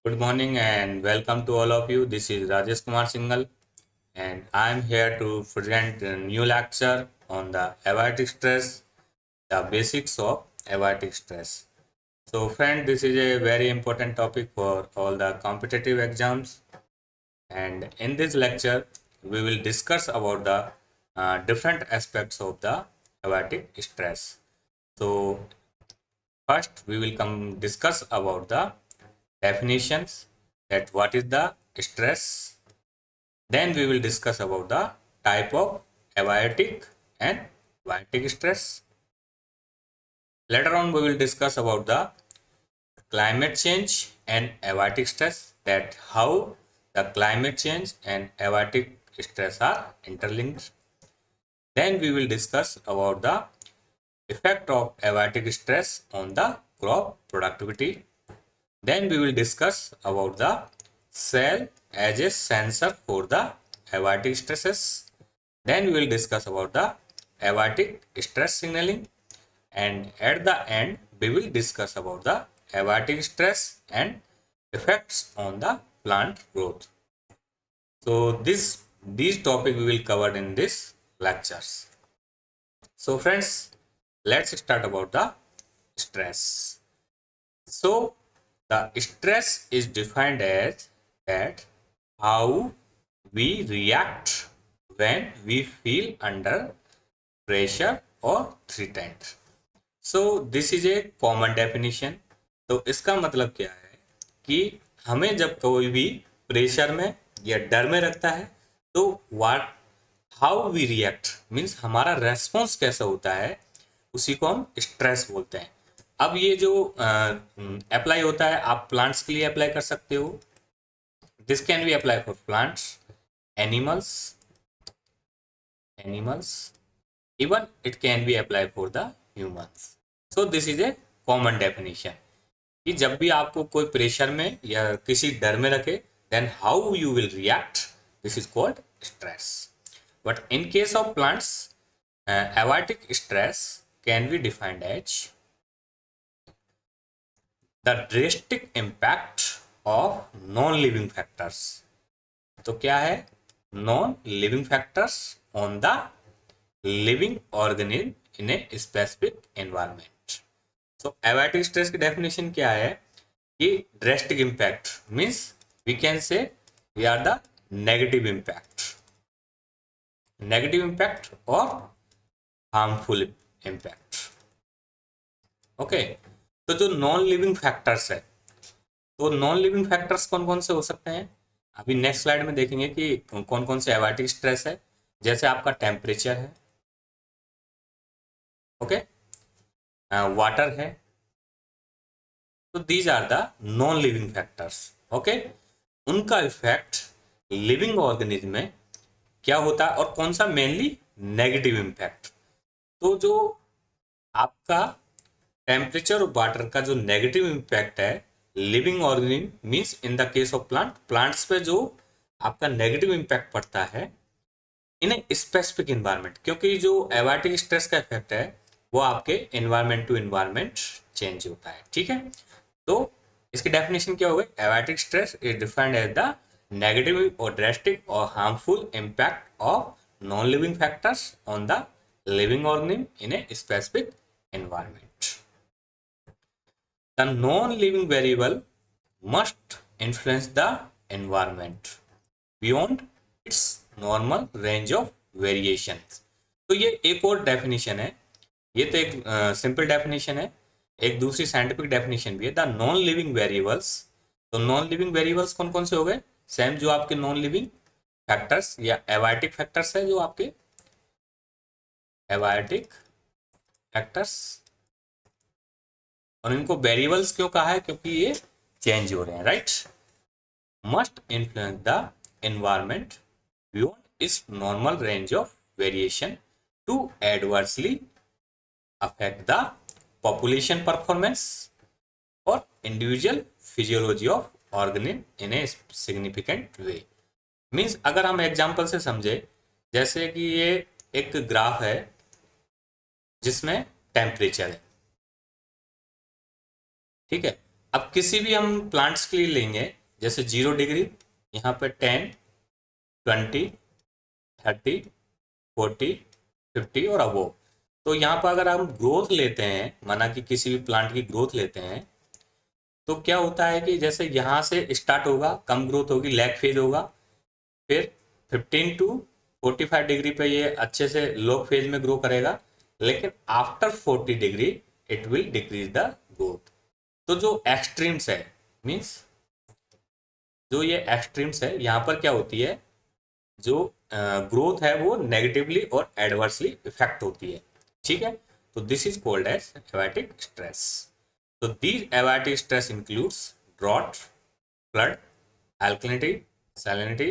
Good morning and welcome to all of you. This is Rajesh Kumar Singhal and I am here to present a new lecture on the aortic stress, the basics of aortic stress. So friend, this is a very important topic for all the competitive exams, and in this lecture we will discuss about the different aspects of the aortic stress. So first we will come discuss about the definitions, that what is the stress. Then we will discuss about the type of abiotic and biotic stress. Later on we will discuss about the climate change and abiotic stress, that how the climate change and abiotic stress are interlinked. Then we will discuss about the effect of abiotic stress on the crop productivity. Then we will discuss about the cell as a sensor for the abiotic stresses. Then we will discuss about the abiotic stress signaling, and at the end we will discuss about the abiotic stress and effects on the plant growth. So these topic we will cover in this lectures. So friends, let's start about the stress. So the stress is defined as that how we react when we feel under pressure or threatened. So this is a common definition. तो इसका मतलब क्या है कि हमें जब कोई भी प्रेशर में या डर में रखता है तो what how we react means हमारा रेस्पॉन्स कैसा होता है, उसी को हम स्ट्रेस बोलते हैं। अब ये जो अप्लाई होता है, आप प्लांट्स के लिए अप्लाई कर सकते हो। This can be apply for plants, animals animals even it can be applied for the humans. So this is a common definition कि जब भी आपको कोई प्रेशर में या किसी डर में रखे, then how you will react, this is called stress. But in case of plants, aortic stress can be defined as the drastic impact of non-living factors. तो क्या है non living factors on the living organism in a specific environment. So abiotic stress की definition क्या है कि drastic impact means we can say we are the negative impact और harmful impact. Okay, तो जो नॉन लिविंग फैक्टर्स है, तो non living factors कौन कौन से हो सकते हैं, अभी नेक्स्ट स्लाइड में देखेंगे कि कौन कौन से एबायोटिक स्ट्रेस है। जैसे आपका टेम्परेचर है, ओके, वाटर है, तो these are the non living factors. Okay, उनका इफेक्ट लिविंग ऑर्गेनिज्म में क्या होता है और कौन सा, मेनली नेगेटिव इम्पैक्ट। तो जो आपका टेम्परेचर और वाटर का जो नेगेटिव इम्पैक्ट है living organism means in the case of plants पे जो आपका नेगेटिव इम्पैक्ट पड़ता है इन ए स्पेसिफिक इन्वायरमेंट, क्योंकि जो एबायोटिक स्ट्रेस का इफेक्ट है वो आपके इन्वायरमेंट टू इन्वायरमेंट चेंज होता है। ठीक है, तो इसकी डेफिनेशन क्या हो गई, abiotic stress is defined as the negative और ड्रास्टिक और harmful impact of non living factors on the living organism in a specific environment. The non-living variable must influence the environment beyond its normal range of variations. तो ये एक और definition है, ये तो एक सिंपल डेफिनेशन है, एक दूसरी साइंटिफिक डेफिनेशन भी है, द नॉन लिविंग वेरिएबल्स। तो नॉन लिविंग वेरिएबल्स कौन कौन से हो गए, सेम जो आपके नॉन लिविंग फैक्टर्स या एबायोटिक फैक्टर्स है, जो आपके एबायोटिक फैक्टर्स। और इनको वेरिएबल्स क्यों कहा है, क्योंकि ये चेंज हो रहे हैं, right. Must influence the environment beyond इस normal range of variation to adversely affect the population performance और individual physiology of organism in a significant way. Means अगर हम एग्जाम्पल से समझे, जैसे कि ये एक ग्राफ है जिसमें टेम्परेचर है, ठीक है, अब किसी भी हम प्लांट्स के लिए लेंगे, जैसे 0 डिग्री, यहाँ पे 10, 20, 30, 40, 50 और अबोव। तो यहाँ पर अगर हम ग्रोथ लेते हैं, माना कि किसी भी प्लांट की ग्रोथ लेते हैं, तो क्या होता है कि जैसे यहाँ से स्टार्ट होगा, कम ग्रोथ होगी, लैग फेज होगा, फिर 15 to 45 डिग्री पे ये अच्छे से लो फेज में ग्रो करेगा, लेकिन after 40 degree it will decrease the growth. तो जो एक्सट्रीम्स है, मीन्स जो ये एक्सट्रीम्स है, यहाँ पर क्या होती है, जो ग्रोथ है वो नेगेटिवली और एडवर्सली इफेक्ट होती है। ठीक है, तो this is called as abiotic stress. तो these abiotic stress includes drought, flood, alkalinity, salinity,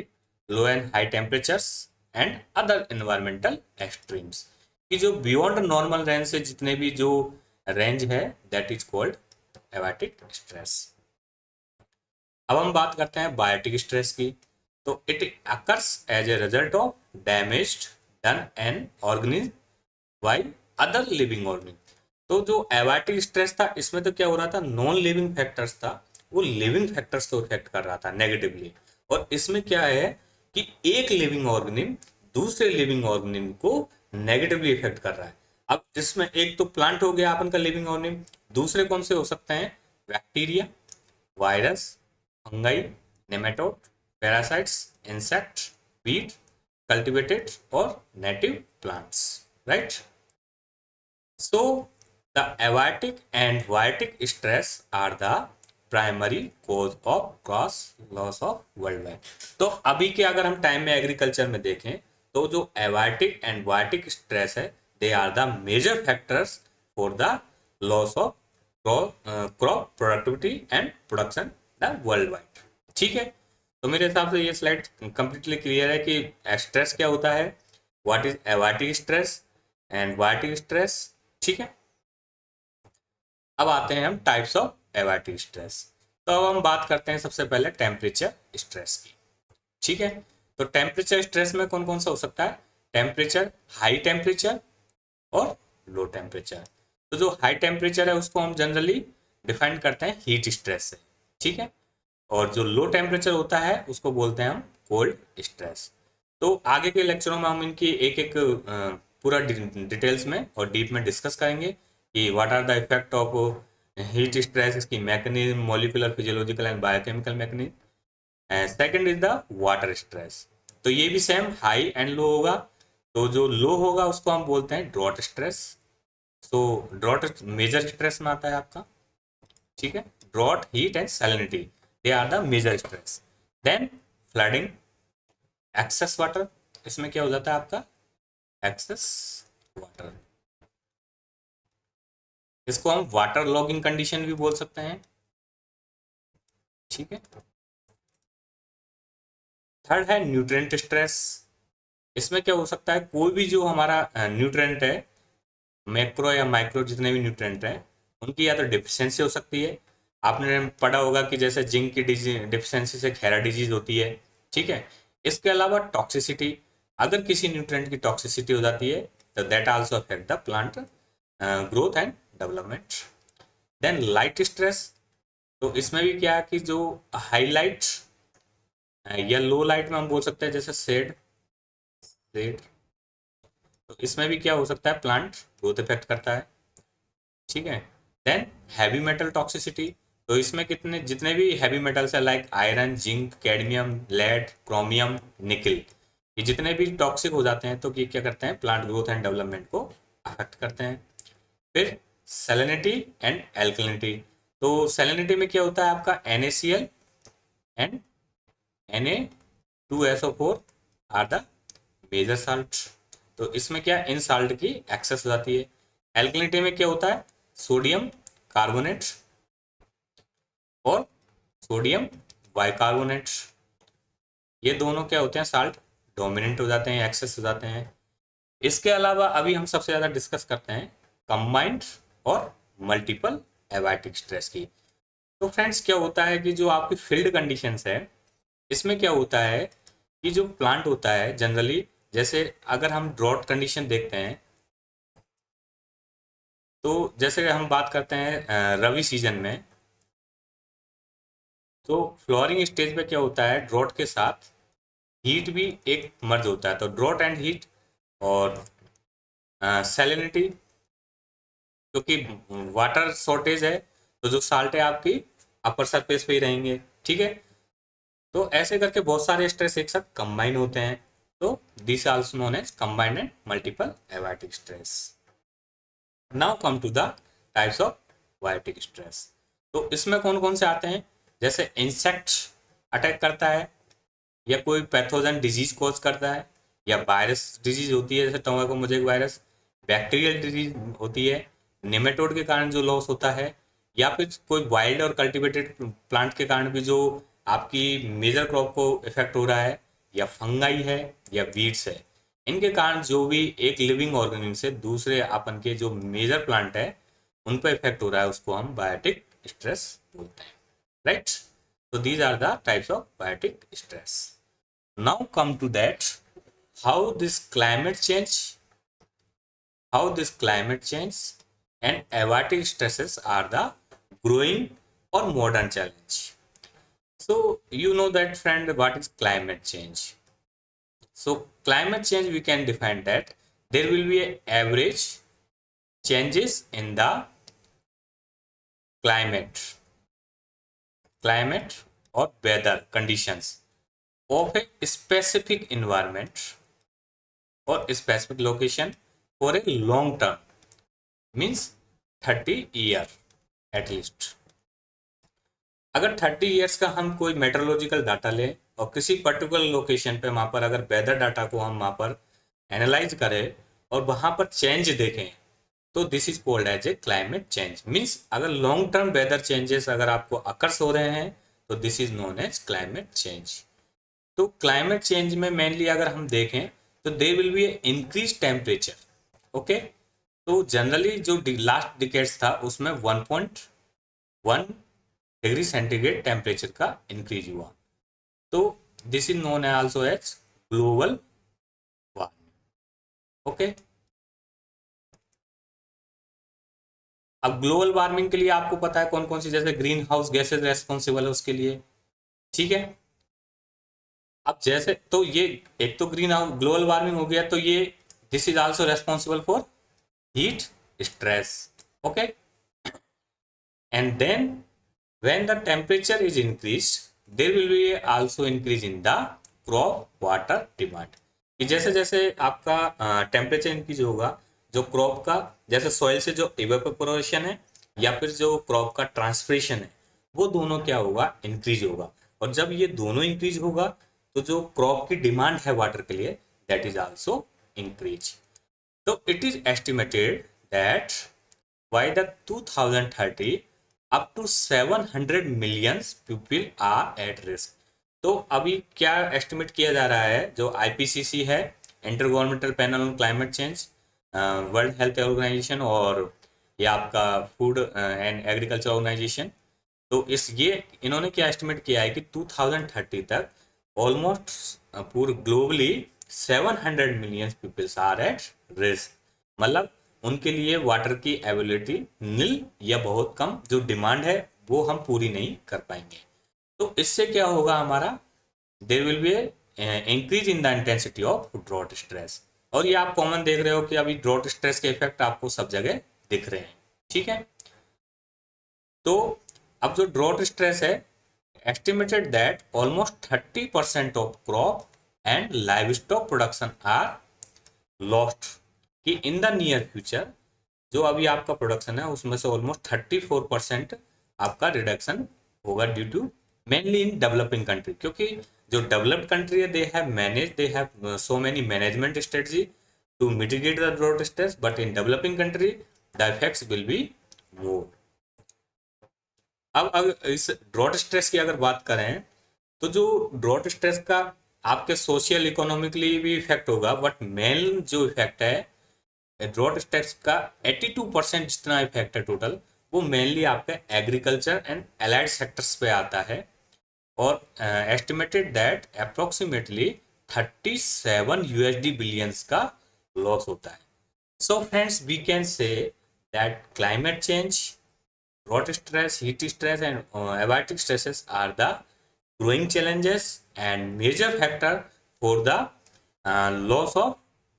low and high temperatures and other environmental extremes। कि जो बियॉन्ड नॉर्मल रेंज से जितने भी जो रेंज है, that is called abiotic stress. अब हम बात करते हैं बायोटिक स्ट्रेस की। तो it occurs as a result of damaged done an organism by other living organism. तो जो एबायोटिक स्ट्रेस था, इसमें तो क्या हो रहा था, नॉन लिविंग फैक्टर्स था, वो लिविंग फैक्टर्स को इफेक्ट कर रहा था नेगेटिवली। और इसमें क्या है कि एक लिविंग ऑर्गेनिज्म दूसरे लिविंग ऑर्गेनिज्म को नेगेटिवली इफेक्ट कर रहा है। अब इसमें एक तो प्लांट हो गया अपन का लिविंग ऑर्गेनिज्म, दूसरे कौन से हो सकते हैं, bacteria, virus, fungi, nematode, parasites, insect, weed, cultivated और native plants, right. So the abayotic and biotic stress are the primary cause of cross loss of worldwide. तो अभी के अगर हम टाइम में एग्रीकल्चर में देखें, तो जो एबायोटिक एंड बायोटिक स्ट्रेस है, they are the major factors for the loss of crop productivity and production the world wide. ठीक है, तो मेरे हिसाब से ये स्लाइड कंप्लीटली क्लियर है कि स्ट्रेस क्या होता है, what is abiotic stress and biotic stress. ठीक है, अब आते हैं हम टाइप्स ऑफ एबायोटिक स्ट्रेस। तो अब हम बात करते हैं सबसे पहले टेम्परेचर स्ट्रेस की। ठीक है, तो टेम्परेचर स्ट्रेस में कौन कौन सा हो सकता है, टेम्परेचर, हाई टेम्परेचर और लो टेम्परेचर। तो जो हाई टेम्परेचर है उसको हम जनरली डिफाइन करते हैं हीट स्ट्रेस से। ठीक है, और जो लो टेम्परेचर होता है उसको बोलते हैं हम कोल्ड स्ट्रेस। तो आगे के लेक्चरों में हम इनकी एक एक पूरा डिटेल्स में और डीप में डिस्कस करेंगे कि what are the effect of heat stress, इसकी mechanism, molecular, physiological and biochemical mechanism. Second is the water stress. तो ये भी सेम हाई एंड लो होगा। तो जो लो होगा उसको हम बोलते हैं drought stress. So drought major stress में आता है आपका। ठीक है, drought, heat and salinity, they are the major stress. Then flooding, excess water, इसमें क्या हो जाता है आपका, एक्सेस वाटर, इसको हम वाटर लॉगिंग कंडीशन भी बोल सकते हैं। ठीक है, थर्ड है न्यूट्रिएंट स्ट्रेस। इसमें क्या हो सकता है, कोई भी जो हमारा न्यूट्रिएंट है, मैक्रो या माइक्रो जितने भी न्यूट्रिएंट हैं, उनकी या तो डिफिशियंसी हो सकती है। आपने पढ़ा होगा कि जैसे जिंक की डिफिशियंसी से खैरा डिजीज होती है। ठीक है, इसके अलावा टॉक्सिसिटी, अगर किसी न्यूट्रिएंट की टॉक्सिसिटी हो जाती है तो that also affect the plant growth and development. Then light stress, तो इसमें भी क्या है कि जो हाईलाइट या लो लाइट में हम बोल सकते हैं, जैसे शेड शेड, तो इसमें भी क्या हो सकता है, प्लांट ग्रोथ इफेक्ट करता है। ठीक है, देन हैवी मेटल टॉक्सिसिटी, तो इसमें कितने जितने भी हैवी मेटल्स है, like iron, zinc, cadmium, lead, chromium, nickel, ये जितने भी टॉक्सिक हो जाते हैं तो ये क्या करते हैं, प्लांट ग्रोथ एंड डेवलपमेंट को अफेक्ट करते हैं। फिर सेलेनिटी एंड एल्कलिनिटी, तो सेलेनिटी में क्या होता है आपका, NaCl and Na2SO4 are the major salt. तो इसमें क्या, इन साल्ट की एक्सेस हो जाती है। एल्कलिनिटी में क्या होता है, सोडियम कार्बोनेट और सोडियम बाइकार्बोनेट, ये दोनों क्या होते हैं, साल्ट डोमिनेंट हो जाते हैं, एक्सेस हो जाते हैं। इसके अलावा अभी हम सबसे ज़्यादा डिस्कस करते हैं कंबाइंड और मल्टीपल एबायोटिक स्ट्रेस की। तो फ्रेंड्स क्या होता है कि जो आपकी फील्ड कंडीशंस है, इसमें क्या होता है कि जो प्लांट होता है जनरली, जैसे अगर हम ड्रॉट कंडीशन देखते हैं, तो जैसे हम बात करते हैं रवि सीजन में, तो फ्लोरिंग स्टेज पे क्या होता है, ड्रॉट के साथ हीट भी एक मर्ज होता है, तो ड्रॉट एंड हीट और सैलिनिटी, क्योंकि वाटर शॉर्टेज है तो जो साल्ट है आपकी अपर सरफेस पे ही रहेंगे, ठीक है। तो ऐसे करके बहुत सारे स्ट्रेस एक साथ कंबाइन होते हैं, तो this also known as combined and multiple abiotic stress. Now come to the types of biotic stress. तो इसमें कौन कौन से आते हैं, जैसे इंसेक्ट अटैक करता है, या कोई पैथोजन डिजीज कॉज करता है, या वायरस डिजीज होती है जैसे tobacco mosaic virus, bacterial disease होती है, नेमेटोड के कारण जो लॉस होता है, या फिर कोई वाइल्ड और कल्टीवेटेड प्लांट के कारण भी जो आपकी मेजर क्रॉप को इफेक्ट हो रहा है, या फंगाई है, या वीड्स है, इनके कारण जो भी एक लिविंग ऑर्गेनिज्म से दूसरे अपन के जो मेजर प्लांट है उन पर इफेक्ट हो रहा है, उसको हम बायोटिक स्ट्रेस बोलते हैं, right. So these are the types of biotic stress. Now come to that how this climate change, and abiotic stresses are the growing or modern challenge. So you know that friend, what is climate change? So climate change, we can define that there will be a average changes in the climate or weather conditions of a specific environment or specific location for a long term, means 30 year at least. अगर 30 years का हम कोई meteorological data लें और किसी particular location पे वहाँ पर अगर वेदर डाटा को हम वहाँ पर एनालाइज करें और वहाँ पर चेंज देखें, तो this is called as a climate change. Means अगर लॉन्ग टर्म वेदर चेंजेस अगर आपको अकर्स हो रहे हैं तो this is known as climate change. तो क्लाइमेट चेंज में मेनली अगर हम देखें तो they will be increase temperature, okay. तो जनरली जो लास्ट डिकेड्स था उसमें 1.1 डिग्री सेंटीग्रेड टेम्परेचर का इंक्रीज हुआ, तो this is known also as global warming, okay. अब ग्लोबल वार्मिंग के लिए आपको पता है कौन कौन सी, जैसे ग्रीन हाउस गैसेज रेस्पॉन्सिबल है उसके लिए, ठीक है। अब जैसे तो ये एक तो ग्रीन हाउस ग्लोबल वार्मिंग हो गया, तो ये this is also responsible for heat stress, okay, and then when the temperature is increased there will be also increase in the crop water demand, कि जैसे जैसे आपका टेम्परेचर इंक्रीज होगा, जो क्रॉप का जैसे सॉइल से जो इवेपोरेशन है या फिर जो क्रॉप का ट्रांसपिरेशन है वो दोनों क्या होगा, इंक्रीज होगा। और जब ये दोनों इंक्रीज होगा तो जो क्रॉप की डिमांड है वाटर के लिए दैट इज आल्सो इंक्रीज। तो it is estimated that by the 2030 up to 700 million people are at risk। तो अभी क्या एस्टिमेट किया जा रहा है, जो आईपीसीसी है, intergovernmental panel on climate change, world health organisation और ये आपका फूड एंड एग्रीकल्चर ऑर्गेनाइजेशन, तो इस ये इन्होंने क्या एस्टिमेट किया है कि 2030 तक ऑलमोस्ट पूरे globally 700 million peoples are at risk, मतलब उनके लिए वाटर की अवेलेबिलिटी नील या बहुत कम, जो डिमांड है वो हम पूरी नहीं कर पाएंगे। तो इससे क्या होगा हमारा, there will be increase in the intensity of drought stress. और ये आप कॉमन देख रहे हो कि अभी ड्रॉट स्ट्रेस के इफेक्ट आपको सब जगह दिख रहे हैं, ठीक है। तो अब जो ड्रॉट स्ट्रेस है, estimated that almost 30% of crop and livestock production are lost, कि इन द नियर फ्यूचर जो अभी आपका प्रोडक्शन है उसमें से ऑलमोस्ट 34% आपका रिडक्शन होगा due to mainly in developing country, क्योंकि जो डेवलप्ड कंट्री है they have so many management strategy to mitigate the drought stress, but in developing country the effects will be more. अब अगर इस ड्रॉट स्ट्रेस की अगर बात करें तो जो ड्रॉट स्ट्रेस का आपके सोशल इकोनॉमिकली भी इफेक्ट होगा, बट मेन जो इफेक्ट है ड्रॉट स्ट्रेस का 82% जितना इफेक्ट है टोटल, वो मेनली आपके एग्रीकल्चर एंड एलाइड सेक्टर्स पे आता है। और estimated that approximately 37 USD billions का लॉस होता है। So friends we can say that climate change Drought stress, heat stress, and abiotic stresses are the growing challenges and major factor for the loss of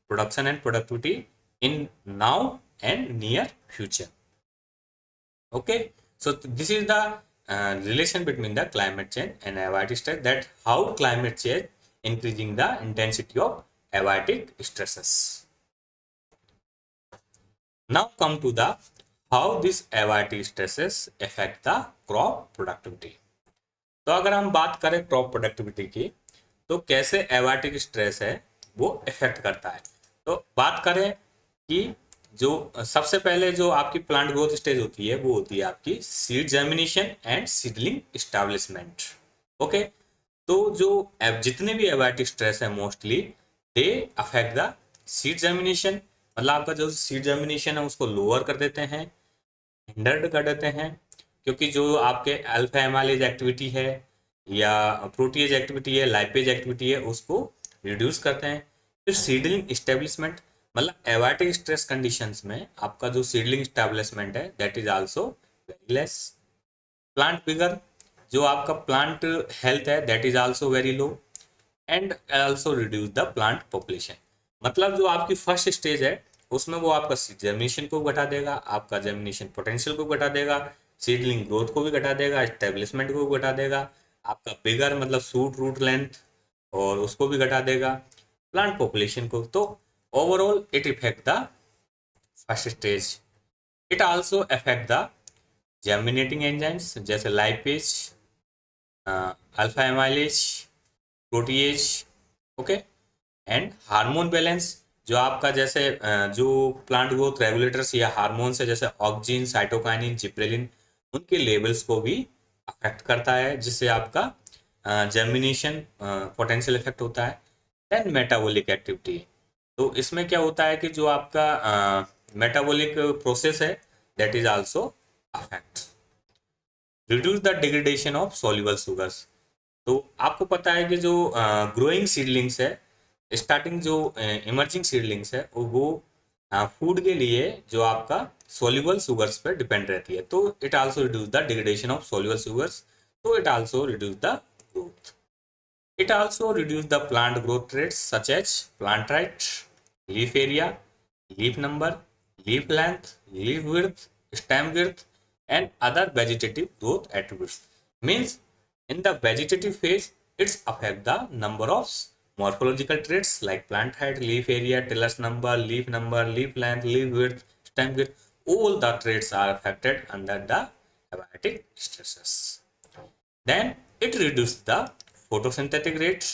production and productivity in now and near future. Okay, so this is the relation between the climate change and abiotic stress, that how climate change increasing the intensity of abiotic stresses. Now come to the how this abiotic stresses affect the crop productivity. तो अगर हम बात करें crop productivity की, तो कैसे abiotic stress है वो इफेक्ट करता है। तो बात करें कि जो सबसे पहले जो आपकी प्लांट ग्रोथ स्टेज होती है वो होती है आपकी seed germination and seedling establishment. Okay, तो जो जितने भी एबायोटिक स्ट्रेस है mostly they affect the seed germination, मतलब आपका जो सीड जर्मिनेशन है उसको लोअर कर देते हैं, हिंडर्ड कर देते हैं, क्योंकि जो आपके अल्फा एमाइलेज एक्टिविटी है या प्रोटीएज एक्टिविटी है, लाइपेज एक्टिविटी है, उसको रिड्यूस करते हैं। फिर सीडलिंग इस्टेब्लिशमेंट, मतलब एबायोटिक स्ट्रेस कंडीशंस में आपका जो सीडलिंग इस्टेब्लिशमेंट है that is also very less. Plant vigour, जो आपका प्लांट हेल्थ है that is also very low and also reduce the plant population. मतलब जो आपकी फर्स्ट स्टेज है उसमें वो आपका जर्मिनेशन को घटा देगा, आपका जर्मिनेशन पोटेंशियल को घटा देगा, सीडलिंग ग्रोथ को भी घटा देगा, स्टेब्लिशमेंट को भी घटा देगा, आपका बिगर मतलब सूट रूट लेंथ और उसको भी घटा देगा, प्लांट पॉपुलेशन को। तो overall it effect the first stage. It also affect the germinating enzymes जैसे lipase, alpha amylase, protease, okay, and hormone balance, जो आपका जैसे जो प्लांट ग्रोथ रेगुलेटर्स या हार्मोन्स है जैसे ऑक्सिन, साइटोकाइनिन, जिब्रेलिन, उनके लेवल्स को भी अफेक्ट करता है, जिससे आपका जर्मिनेशन पोटेंशियल इफेक्ट होता है। देन मेटाबॉलिक एक्टिविटी, तो इसमें क्या होता है कि जो आपका मेटाबॉलिक प्रोसेस है that is also affect. Reduce the degradation of soluble sugars, तो आपको पता है कि जो ग्रोइंग सीडलिंग्स है, स्टार्टिंग जो इमर्जिंग सीडलिंग्स है वो फूड के लिए जो आपका सोल्यूबल शुगर्स पर डिपेंड रहती है, तो it also reduce the degradation of soluble sugars, तो it also reduce the growth. It also reduce the plant growth rates such as plant height, leaf area, leaf number, leaf length, leaf width, stem width and other vegetative growth attributes। Means in the vegetative phase it's affect the number of morphological traits like plant height, leaf area, tillers number, leaf length, leaf width, stem width, all the traits are affected under the abiotic stresses। Then it reduces the photosynthetic rates,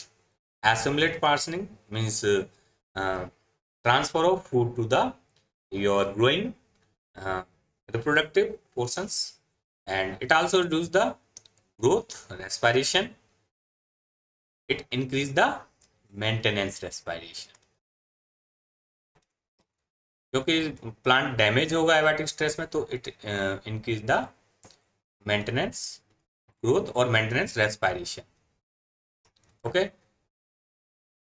assimilate partitioning means uh, transfer of food to the your growing uh, reproductive portions, and it also reduces the growth respiration, it increase the maintenance respiration, क्योंकि plant damage होगा abiotic stress में, तो it increase the maintenance growth और maintenance respiration. Okay,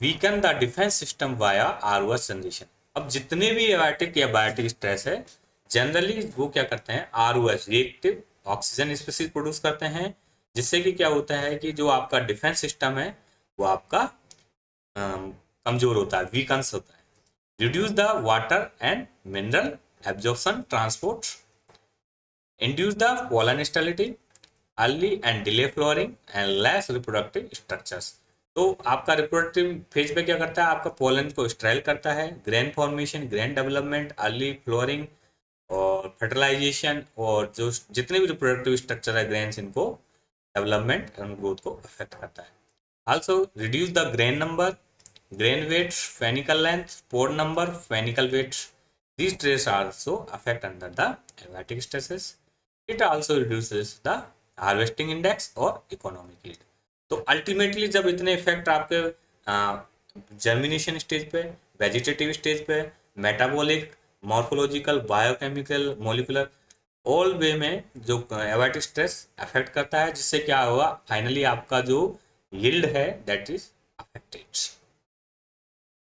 weaken the defence system via ROS generation. अब जितने भी abiotic या biotic stress है जनरली वो क्या करते हैं, ROS reactive oxygen species produce करते हैं, जिससे कि क्या होता है कि जो आपका डिफेंस सिस्टम है वो आपका कमजोर होता है, वीकन्स होता है। Reduce the water and mineral absorption transport, induce the pollen stability, early and delay flooring and less reproductive structures. तो आपका रिप्रोडक्टिव फेज पे क्या करता है, आपका पोलन को स्ट्राइल करता है, grain formation, grain development, early flowering और फर्टिलाइजेशन, और जो जितने भी रिप्रोडक्टिव स्ट्रक्चर है ग्रेन्स, इनको डेवलपमेंट एंड ग्रोथ को अफेक्ट करता है। Also reduce the grain number, grain weight, panicle length, pore number, panicle weight, these traits also affect under the abiotic stresses। it also reduces the harvesting index और economic yield। तो ultimately जब इतने effect आपके germination stage पे, vegetative stage पे, metabolic, morphological, biochemical, molecular, all way में जो abiotic stress affect करता है, जिससे क्या होगा फाइनली आपका जो यील्ड है दैट इज अफेक्टेड।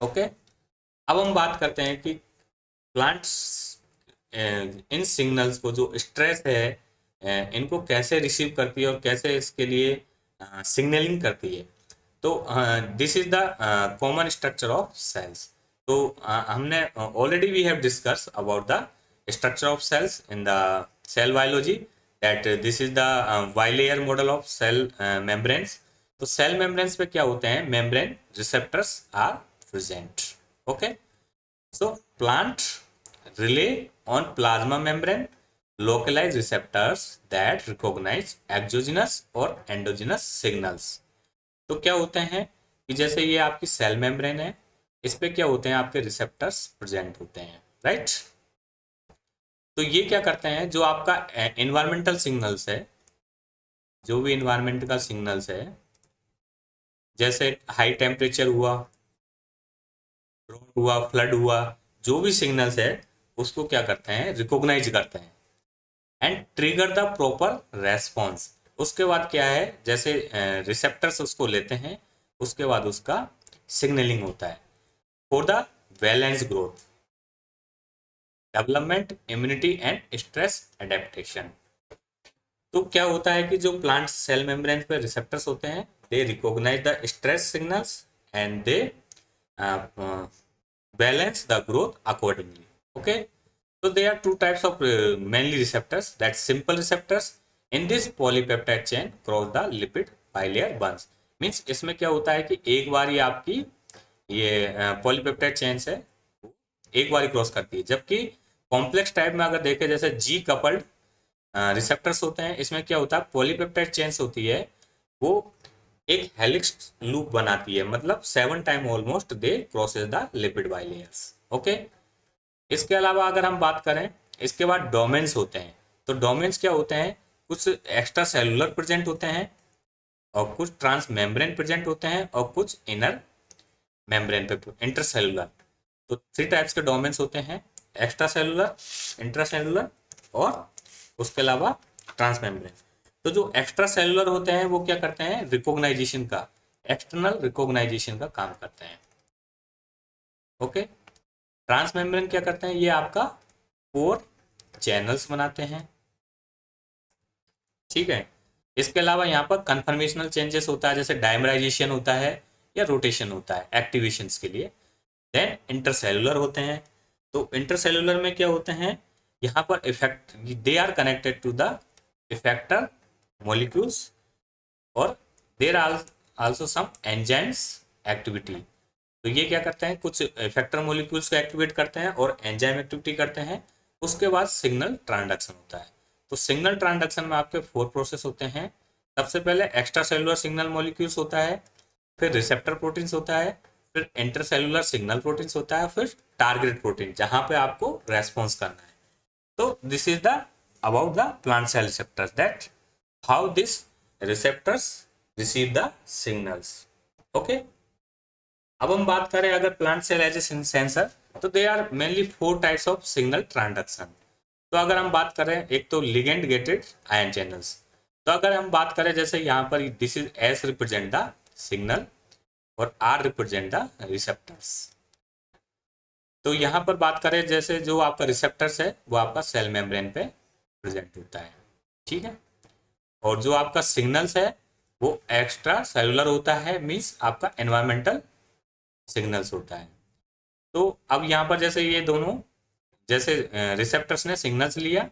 ओके, अब हम बात करते हैं कि प्लांट्स इन सिग्नल्स को, जो स्ट्रेस है इनको कैसे रिसीव करती है और कैसे इसके लिए सिग्नलिंग करती है। तो this is the common structure of cells. तो हमने already we have discuss about the structure of cells in the cell biology, that this is the bilayer model of cell membranes. तो सेल मेम्ब्रेन्स पे क्या होते हैं, membrane receptors are present. Okay, so plant rely on plasma membrane localized receptors that recognize exogenous और endogenous signals। तो क्या होते हैं कि जैसे ये आपकी सेल मेम्ब्रेन है, इस पे क्या होते हैं, आपके रिसेप्टर्स प्रेजेंट होते हैं, राइट। तो ये क्या करते हैं, जो आपका एनवायरमेंटल सिग्नल्स है, जो भी इन्वायरमेंट का सिग्नल्स है, जैसे हाई टेम्परेचर हुआ, ड्रॉट हुआ, फ्लड हुआ, जो भी सिग्नल्स है उसको क्या करते हैं, रिकॉग्नाइज करते हैं and trigger the proper response. उसके बाद क्या है, जैसे रिसेप्टर्स उसको लेते हैं, उसके बाद उसका सिग्नलिंग होता है for the balance growth, development, immunity and stress adaptation. तो क्या होता है कि जो प्लांट सेल मेम्ब्रेन पे रिसेप्टर्स होते हैं, they recognise the stress signals and they balance the growth accordingly. Okay, so there are two types of mainly receptors, that simple receptors in this polypeptide chain cross the lipid bilayer bonds। Means इसमें क्या होता है कि एक बार ये आपकी ये polypeptide chain से एक बार क्रॉस करती है, जबकि कॉम्प्लेक्स टाइप में अगर देखें, जैसे जी कपल्ड रिसेप्टर्स होते हैं, इसमें क्या होता है, पॉलीपेप्टाइड चेन्स होती है, वो एक हेलिक्स लूप बनाती है, मतलब 7 time almost they crosses the lipid bilayers. Okay, इसके अलावा अगर हम बात करें, इसके बाद डोमेन्स होते हैं। तो डोमेन्स क्या होते हैं, कुछ एक्स्ट्रा सेलुलर प्रेजेंट होते हैं और कुछ ट्रांस मेम्ब्रेन प्रेजेंट होते हैं और कुछ इनर मेम्ब्रेन पे इंटरसेलुलर। तो 3 टाइप्स के डोमेन्स होते हैं, एक्स्ट्रा सेलुलर, इंट्रासेलुलर और उसके अलावा ट्रांस मेम्ब्रेन। तो जो एक्स्ट्रा सेलुलर होते हैं वो क्या करते हैं, रिकॉग्नाइजेशन का, एक्सटर्नल रिकॉग्नाइजेशन का काम करते हैं। ओके, ट्रांस मेम्ब्रेन क्या करते हैं, ये आपका पोर चैनल्स बनाते हैं, ठीक है। इसके अलावा यहाँ पर कन्फर्मेशनल चेंजेस होता है, जैसे डायमराइजेशन होता है या रोटेशन होता है एक्टिवेशंस के लिए। देन इंटरसेलुलर होते हैं। तो इंटरसेलुलर में क्या होते हैं, यहाँ पर effect, they are connected to the effector molecules और there are also some enzymes activity। तो ये क्या करते हैं, कुछ इफेक्टर मोलिक्यूल्स को एक्टिवेट करते हैं और एंजाइम एक्टिविटी करते हैं। उसके बाद सिग्नल ट्रांसडक्शन होता है। तो सिग्नल ट्रांसडक्शन में आपके 4 प्रोसेस होते हैं। सबसे पहले एक्स्ट्रा सेलुलर सिग्नल मोलिक्यूल्स होता है, फिर रिसेप्टर प्रोटीन्स होता है, फिर इंटरसेलुलर सिग्नल प्रोटीन्स होता है, फिर टारगेट प्रोटीन जहां पे आपको रेस्पॉन्स करना है। तो this is the about the plant cell receptors, that how this receptors receive the signals। okay, अब हम बात करें अगर plant cell as a sensor, तो they are mainly 4 types of signal transduction. तो अगर हम बात करें, एक तो लिगेंड गेटेड आयन चैनल्स। तो अगर हम बात करें, जैसे यहाँ पर this is S represent the signal और आर रिप्रेजेंट द रिसेप्टर्स। तो यहाँ पर बात करें, जैसे जो आपका रिसेप्टर्स है वो आपका सेल मेम्ब्रेन पे प्रेजेंट होता है, ठीक है। और जो आपका सिग्नल्स है वो एक्स्ट्रा सेलुलर होता है, मीन्स आपका एनवायरमेंटल सिग्नल्स होता है। तो अब यहाँ पर जैसे ये दोनों, जैसे रिसेप्टर्स ने सिग्नल्स लिया,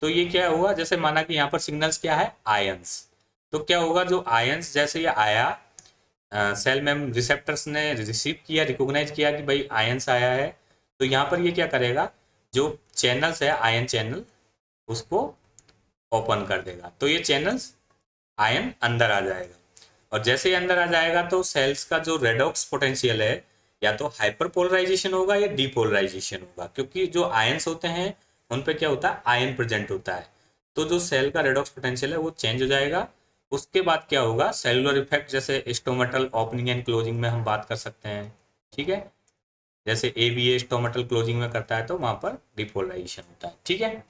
तो ये क्या हुआ, जैसे माना कि यहाँ पर सिग्नल्स क्या है, आयंस। तो क्या होगा, जो आयंस जैसे ये आया, सेल में रिसेप्टर्स ने रिसीव किया, रिकॉग्नाइज किया कि भाई आयंस आया है, तो यहाँ पर ये क्या करेगा, जो चैनल्स है आयन चैनल, उसको ओपन कर देगा। तो ये चैनल्स आयन अंदर आ जाएगा, और जैसे ही अंदर आ जाएगा तो सेल्स का जो रेडॉक्स पोटेंशियल है, या तो हाइपर पोलराइजेशन होगा या डीपोलराइजेशन होगा, क्योंकि जो आयंस होते हैं उन पे क्या होता है, आयन प्रेजेंट होता है। तो जो सेल का रेडॉक्स पोटेंशियल है वो चेंज हो जाएगा। उसके बाद क्या होगा, सेलुलर इफेक्ट, जैसे स्टोमेटल ओपनिंग एंड क्लोजिंग में हम बात कर सकते हैं, ठीक है। जैसे ABA स्टोमेटल क्लोजिंग में करता है तो वहां पर डिपोलराइजेशन होता है, ठीक है।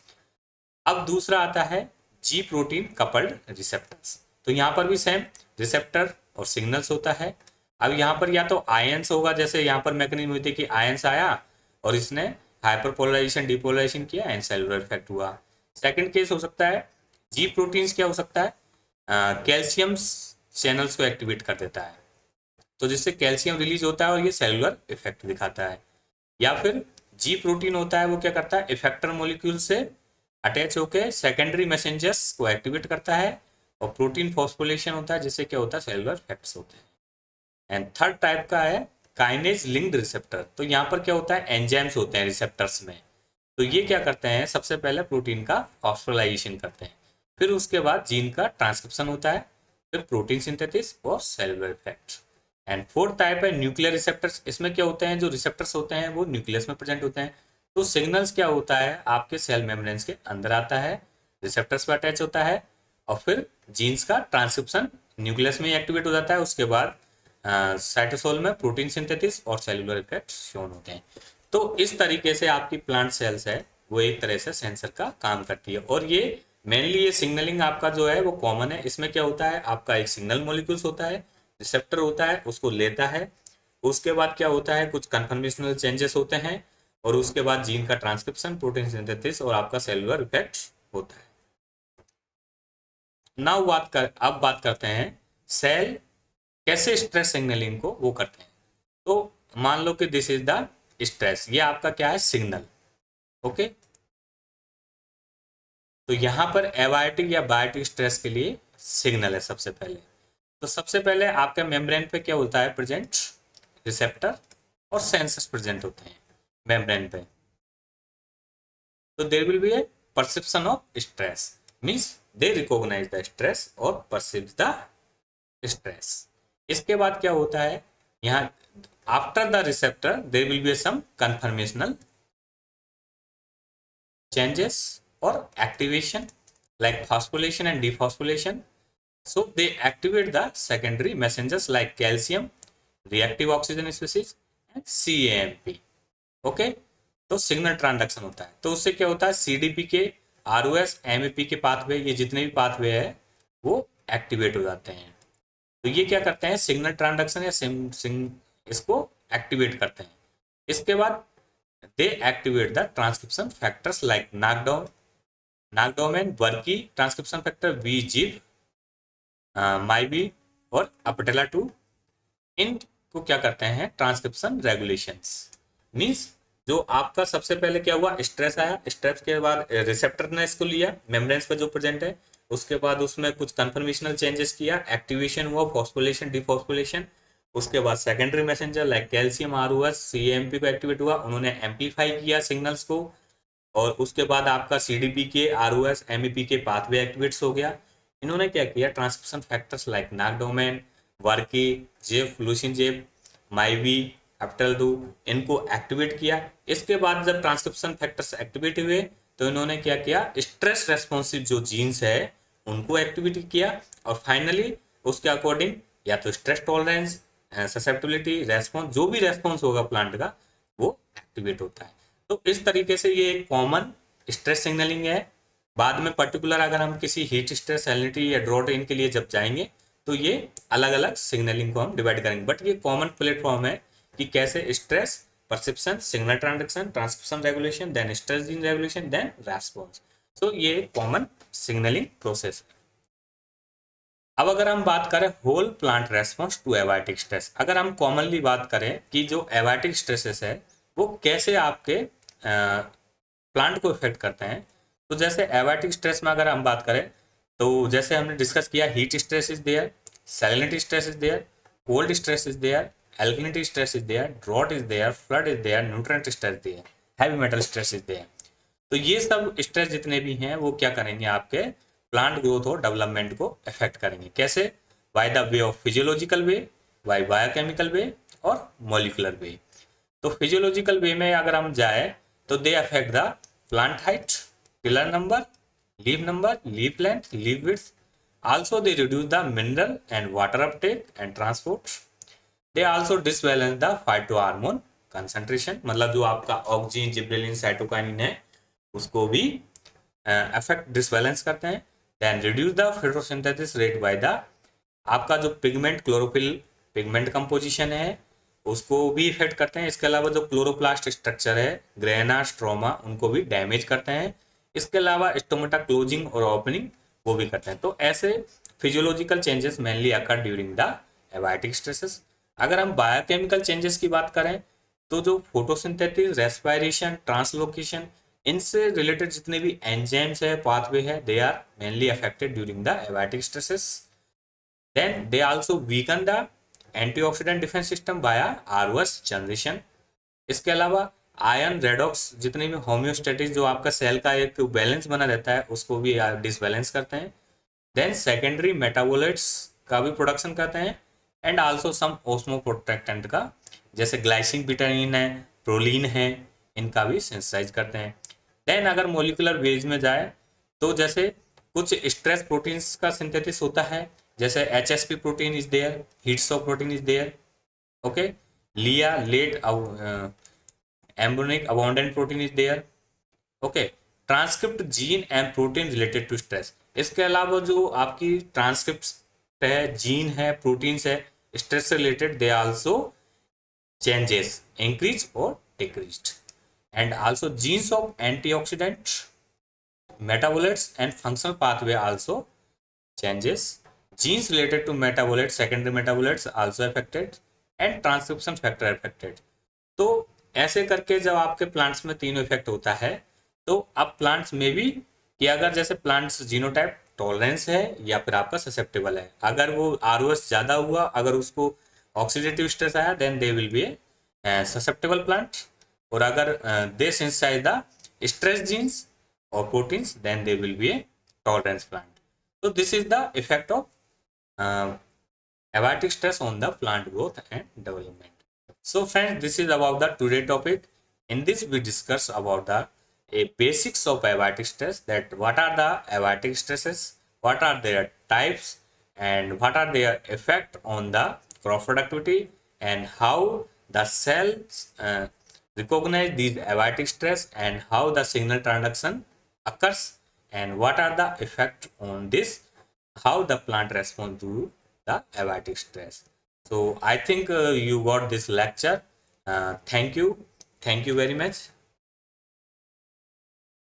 अब दूसरा आता है जी प्रोटीन कपल्ड रिसेप्टर्स। तो यहाँ पर भी सेम रिसेप्टर और सिग्नल्स होता है। अब यहाँ पर या तो आयंस होगा, जैसे यहाँ पर मैकेनिज्म हुई थी कि आयंस आया और इसने हाइपर पोलराइजेशन डिपोलराइजेशन किया एंड सेलुलर इफेक्ट हुआ। सेकंड केस हो सकता है जी प्रोटीन्स क्या हो सकता है, कैल्शियम चैनल्स को एक्टिवेट कर देता है, तो जिससे कैल्शियम रिलीज होता है और ये सेलुलर इफेक्ट दिखाता है। या फिर जी प्रोटीन होता है, वो क्या करता है, इफेक्टर मॉलिक्यूल से अटैच होकर सेकेंडरी मैसेंजर्स को एक्टिवेट करता है, और प्रोटीन फॉस्फोरिलेशन होता है, जिससे क्या होता है, सेलुलर इफेक्ट्स होते हैं। एंड थर्ड टाइप का है काइनेज लिंक्ड रिसेप्टर। तो यहाँ पर क्या होता है, एंजाइम्स होते हैं रिसेप्टर्स में, तो ये क्या करते हैं, सबसे पहले प्रोटीन का फॉस्फोराइलेशन करते हैं, फिर उसके बाद जीन का ट्रांसक्रिप्शन होता है, फिर प्रोटीन सिंथेसिस और cellular effect. And fourth type है न्यूक्लियर रिसेप्टर्स। इसमें क्या होते हैं, जो रिसेप्टर्स होते हैं वो न्यूक्लियस में प्रेजेंट होते हैं। तो सिग्नल्स क्या होता है, आपके सेल मेम्ब्रेन्स के अंदर आता है, रिसेप्टर्स पर अटैच होता है, और फिर जीन्स का ट्रांसक्रिप्शन न्यूक्लियस में ही एक्टिवेट हो जाता है। उसके बाद साइटोसोल में प्रोटीन सिंथेसिस और सेलुलर इफेक्ट शोन होते हैं। तो इस तरीके से आपकी प्लांट सेल्स है वो एक तरह से सेंसर का काम करती है। और ये मेनली ये सिग्नलिंग आपका जो है वो कॉमन है। इसमें क्या होता है, आपका एक सिग्नल मॉलिक्यूल्स होता है, रिसेप्टर होता है, उसको लेता है, उसके बाद क्या होता है, कुछ कन्फर्मेशनल चेंजेस होते हैं, और उसके बाद जीन का ट्रांसक्रिप्शन, प्रोटीन सिंथेसिस और आपका सेलुलर इफेक्ट होता है। नाउ अब बात करते हैं सेल कैसे स्ट्रेस सिग्नलिंग को वो करते हैं। तो मान लो कि दिस इज द स्ट्रेस, ये आपका क्या है, सिग्नल। ओके, तो यहां पर एबायोटिक या बायोटिक स्ट्रेस के लिए सिग्नल है सबसे पहले। तो सबसे पहले आपके मेम्ब्रेन पे क्या होता है प्रेजेंट, रिसेप्टर और सेंसर्स प्रेजेंट होते हैं मेम्ब्रेन पे। तो there will be a perception of stress, means they recognise the stress और परसीव द स्ट्रेस। इसके बाद क्या होता है, यहाँ after the receptor there will be some conformational changes or activation like phosphorylation and dephosphorylation. So they activate the secondary messengers like calcium, reactive oxygen species and CAMP. Okay, तो signal transduction होता है। तो उससे क्या होता है, CDP के, ROS, MAP के पाथवे, ये जितने भी पाथवे है वो एक्टिवेट हो जाते हैं। तो ये क्या करते हैं, सिग्नल ट्रांसडक्शन या इसको एक्टिवेट करते हैं। इसके बाद they activate the transcription factors like knockdown and Burki transcription factor, VGIP, MyB और APTELA2। इनको क्या करते हैं, ट्रांसक्रिप्शन रेगुलेशंस। मींस जो आपका सबसे पहले क्या हुआ, स्ट्रेस आया, स्ट्रेस के बाद रिसेप्टर ने इसको लिया मेम्ब्रेन्स पर जो प्रेजेंट है, उसके बाद उसमें कुछ कन्फर्मेशनल चेंजेस किया, एक्टिवेशन हुआ, फॉस्फोरिलेशन, डिफॉस्फोरिलेशन। उसके बाद secondary messenger like calcium, ROS, CMP को एक्टिवेट हुआ, उन्होंने एम्पलीफाई किया सिग्नल्स को, और उसके बाद आपका CDPK, ROS, MAPK pathway activates हो गया। इन्होंने क्या किया, transcription factors like NAC domain, WRKY, ZF, leucine ZF, MYB, एप्टल2, इनको एक्टिवेट किया। इसके बाद जब ट्रांसक्रिप्शन फैक्टर्स एक्टिवेट हुए तो इन्होंने क्या किया, स्ट्रेस रेस्पॉन्सिव जो जीन्स है उनको एक्टिवेट किया, और फाइनली उसके अकॉर्डिंग या तो स्ट्रेस टॉलरेंस, ससेप्टिबिलिटी, रेस्पॉन्स, जो भी रेस्पॉन्स होगा प्लांट का वो एक्टिवेट होता है। तो इस तरीके से ये एक कॉमन स्ट्रेस सिग्नलिंग है। बाद में पर्टिकुलर अगर हम किसी हीट स्ट्रेस, सैलिनिटी या ड्रॉट इनके लिए जब जाएंगे तो ये अलग अलग सिग्नलिंग को हम डिवाइड करेंगे, बट ये कॉमन प्लेटफॉर्म है कि कैसे stress perception, signal transduction, transcription regulation, then stress gene regulation, then response. तो ये कॉमन सिग्नलिंग प्रोसेस है। अब अगर हम बात करें whole plant response to abiotic stress, अगर हम कॉमनली बात करें कि जो एबायोटिक स्ट्रेसेस है वो कैसे आपके प्लांट को इफेक्ट करते हैं, तो जैसे एबायोटिक स्ट्रेस में अगर हम बात करें तो जैसे हमने डिस्कस किया, heat stress is there, salinity stress is there, cold stress is there, alkalinity stress is there, drought is there, flood is there, nutrient stress there, heavy metal stress is there. तो ये सब stress जितने भी हैं वो क्या करेंगे, आपके प्लांट ग्रोथ और डेवलपमेंट को अफेक्ट करेंगे। कैसे, by the way of physiological way, by biochemical way और मॉलिकुलर वे। तो फिजियोलॉजिकल वे में अगर हम जाए तो they affect the plant height, tiller number, leaf length, leaf width. Also they reduce the mineral and water uptake and transport. They also disbalance the phytohormone concentration, मतलब जो आपका ऑक्सीजन, जिब्रेलिन, साइटोकाइनिन है उसको भी अफेक्ट, डिसबैलेंस करते हैं। Then reduce the photosynthesis rate by the, आपका जो पिगमेंट, क्लोरोफिल पिगमेंट कंपोजिशन है उसको भी इफेक्ट करते हैं। इसके अलावा जो क्लोरोप्लास्ट स्ट्रक्चर है, ग्रेना, स्ट्रोमा, उनको भी डैमेज करते हैं। इसके अलावा स्टोमेटा क्लोजिंग और ओपनिंग वो भी करते हैं। तो ऐसे physiological changes mainly occur during the abiotic stresses. अगर हम बायोकेमिकल चेंजेस की बात करें तो जो फोटोसिंथेसिस, रेस्पिरेशन, ट्रांसलोकेशन, इनसे रिलेटेड जितने भी एंजाइम्स है, पाथवे है, they are mainly affected during the abiotic stresses. Then they also weaken the antioxidant defence system by ROS generation. इसके अलावा आयरन रेडॉक्स, जितने भी होम्योस्टेटिस, जो आपका सेल का एक बैलेंस बना रहता है, उसको भी डिसबैलेंस करते हैं। देन सेकेंडरी मेटाबोलाइट्स का भी प्रोडक्शन करते हैं, एंड आल्सो सम ओस्मोप्रोटेक्टेंट का, जैसे ग्लाइसिन बिटाइन है, प्रोलीन है, इनका भी सिंथेसाइज करते हैं। देन अगर मोलिकुलर वेज में जाए तो जैसे कुछ स्ट्रेस प्रोटीन्स का सिंथेसिस होता है, जैसे HSP protein is there, heat shock protein is there, okay, LEA late embryonic abundant protein is there, okay, transcript gene and protein related to stress. इसके अलावा जो आपकी ट्रांसक्रिप्ट है, जीन है, प्रोटीन्स है, स्ट्रेस से related, they also changes increase और decreased. And also genes of antioxidant, metabolites and functional pathway also changes. Genes related to metabolites, secondary metabolites also affected, and transcription factor affected. तो ऐसे करके जब आपके plants में तीनों effect होता है, तो अब प्लांट्स में भी कि अगर जैसे प्लांट्स जीनोटाइप टॉलरेंस है या फिर आपका ससेप्टेबल है, अगर वो आरओएस ज़्यादा हुआ, अगर उसको ऑक्सीडेटिव स्ट्रेस आया, then they will be a susceptible plant. और अगर they synthesize the stress genes or proteins, then they will be a tolerance plant. So this is the effect of abiotic stress on the plant growth and development. So friends, this is about the today topic. In this we discuss about the basics of abiotic stress, that what are the abiotic stresses, what are their types, and what are their effect on the crop productivity, and how the cells recognize these abiotic stress, and how the signal transduction occurs, and what are the effect on this, how the plant responds to the abiotic stress. So I think you got this lecture. Thank you very much.